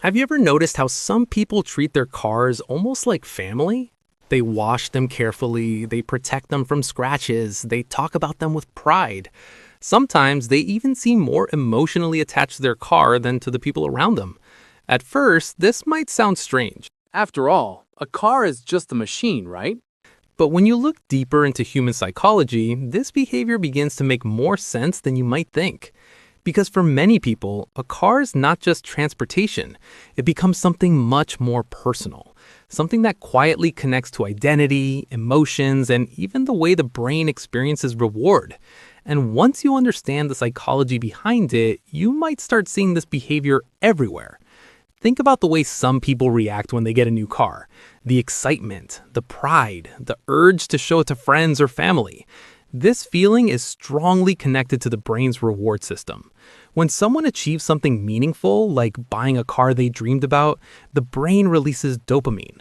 Have you ever noticed how some people treat their cars almost like family? They wash them carefully, they protect them from scratches, they talk about them with pride. Sometimes they even seem more emotionally attached to their car than to the people around them. At first, this might sound strange. After all, a car is just a machine, right? But when you look deeper into human psychology, this behavior begins to make more sense than you might think. Because for many people, a car is not just transportation, it becomes something much more personal. Something that quietly connects to identity, emotions, and even the way the brain experiences reward. And once you understand the psychology behind it, you might start seeing this behavior everywhere. Think about the way some people react when they get a new car. The excitement, the pride, the urge to show it to friends or family. This feeling is strongly connected to the brain's reward system. When someone achieves something meaningful, like buying a car they dreamed about, the brain releases dopamine.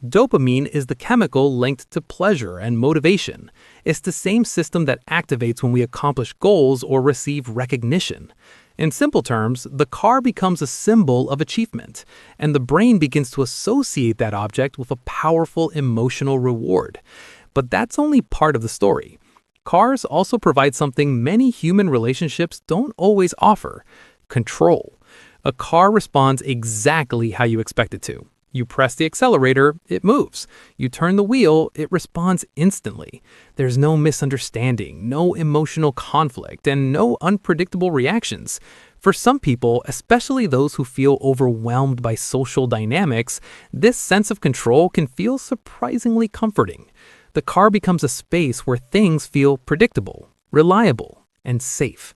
Dopamine is the chemical linked to pleasure and motivation. It's the same system that activates when we accomplish goals or receive recognition. In simple terms, the car becomes a symbol of achievement, and the brain begins to associate that object with a powerful emotional reward. But that's only part of the story. Cars also provide something many human relationships don't always offer: control. A car responds exactly how you expect it to. You press the accelerator, it moves. You turn the wheel, it responds instantly. There's no misunderstanding, no emotional conflict, and no unpredictable reactions. For some people, especially those who feel overwhelmed by social dynamics, this sense of control can feel surprisingly comforting. The car becomes a space where things feel predictable, reliable, and safe.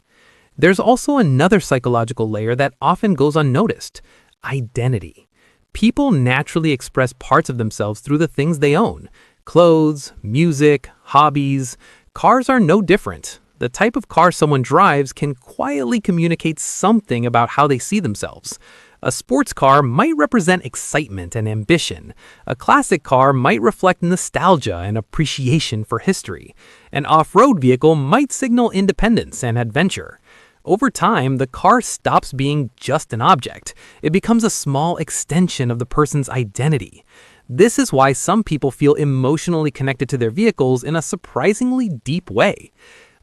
There's also another psychological layer that often goes unnoticed: identity. People naturally express parts of themselves through the things they own: clothes, music, hobbies. Cars are no different. The type of car someone drives can quietly communicate something about how they see themselves. A sports car might represent excitement and ambition. A classic car might reflect nostalgia and appreciation for history. An off-road vehicle might signal independence and adventure. Over time, the car stops being just an object. It becomes a small extension of the person's identity. This is why some people feel emotionally connected to their vehicles in a surprisingly deep way.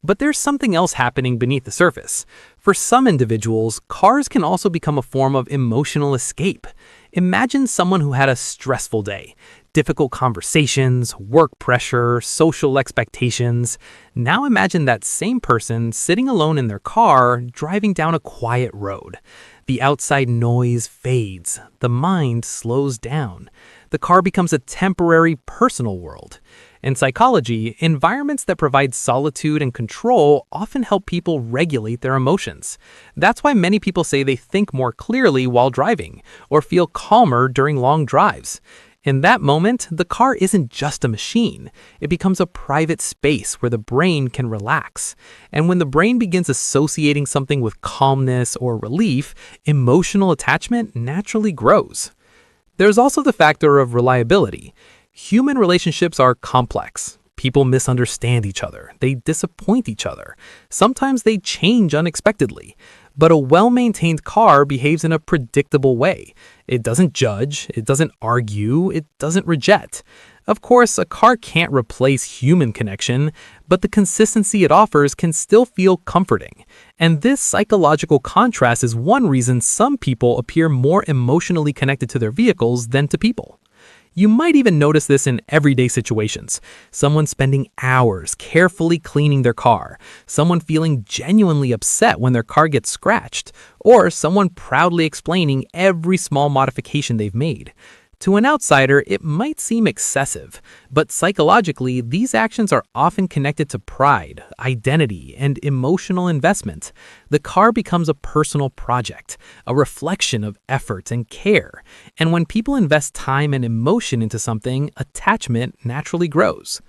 But there's something else happening beneath the surface. For some individuals, cars can also become a form of emotional escape. Imagine someone who had a stressful day. Difficult conversations, work pressure, social expectations. Now imagine that same person sitting alone in their car, driving down a quiet road. The outside noise fades. The mind slows down. The car becomes a temporary personal world. In psychology, environments that provide solitude and control often help people regulate their emotions. That's why many people say they think more clearly while driving, or feel calmer during long drives. In that moment, the car isn't just a machine. It becomes a private space where the brain can relax. And when the brain begins associating something with calmness or relief, emotional attachment naturally grows. There's also the factor of reliability. Human relationships are complex. People misunderstand each other. They disappoint each other. Sometimes they change unexpectedly. But a well-maintained car behaves in a predictable way. It doesn't judge, it doesn't argue, it doesn't reject. Of course, a car can't replace human connection, but the consistency it offers can still feel comforting. And this psychological contrast is one reason some people appear more emotionally connected to their vehicles than to people. You might even notice this in everyday situations. Someone spending hours carefully cleaning their car, someone feeling genuinely upset when their car gets scratched, or someone proudly explaining every small modification they've made. To an outsider, it might seem excessive, but psychologically, these actions are often connected to pride, identity, and emotional investment. The car becomes a personal project, a reflection of effort and care. And when people invest time and emotion into something, attachment naturally grows.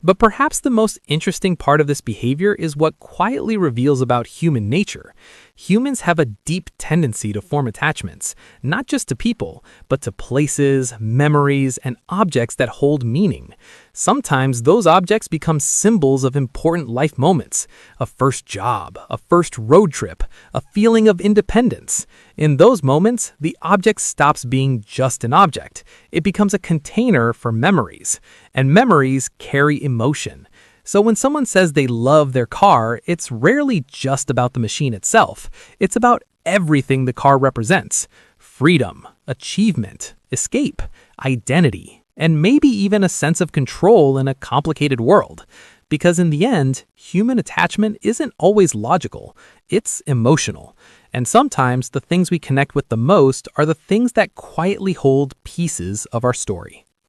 But perhaps the most interesting part of this behavior is what quietly reveals about human nature. Humans have a deep tendency to form attachments, not just to people, but to places, memories, and objects that hold meaning. Sometimes those objects become symbols of important life moments: a first job, a first road trip, a feeling of independence. In those moments, the object stops being just an object. It becomes a container for memories, and memories carry emotion. So when someone says they love their car, it's rarely just about the machine itself. It's about everything the car represents: freedom, achievement, escape, identity, and maybe even a sense of control in a complicated world. Because in the end, human attachment isn't always logical, it's emotional. And sometimes the things we connect with the most are the things that quietly hold pieces of our story.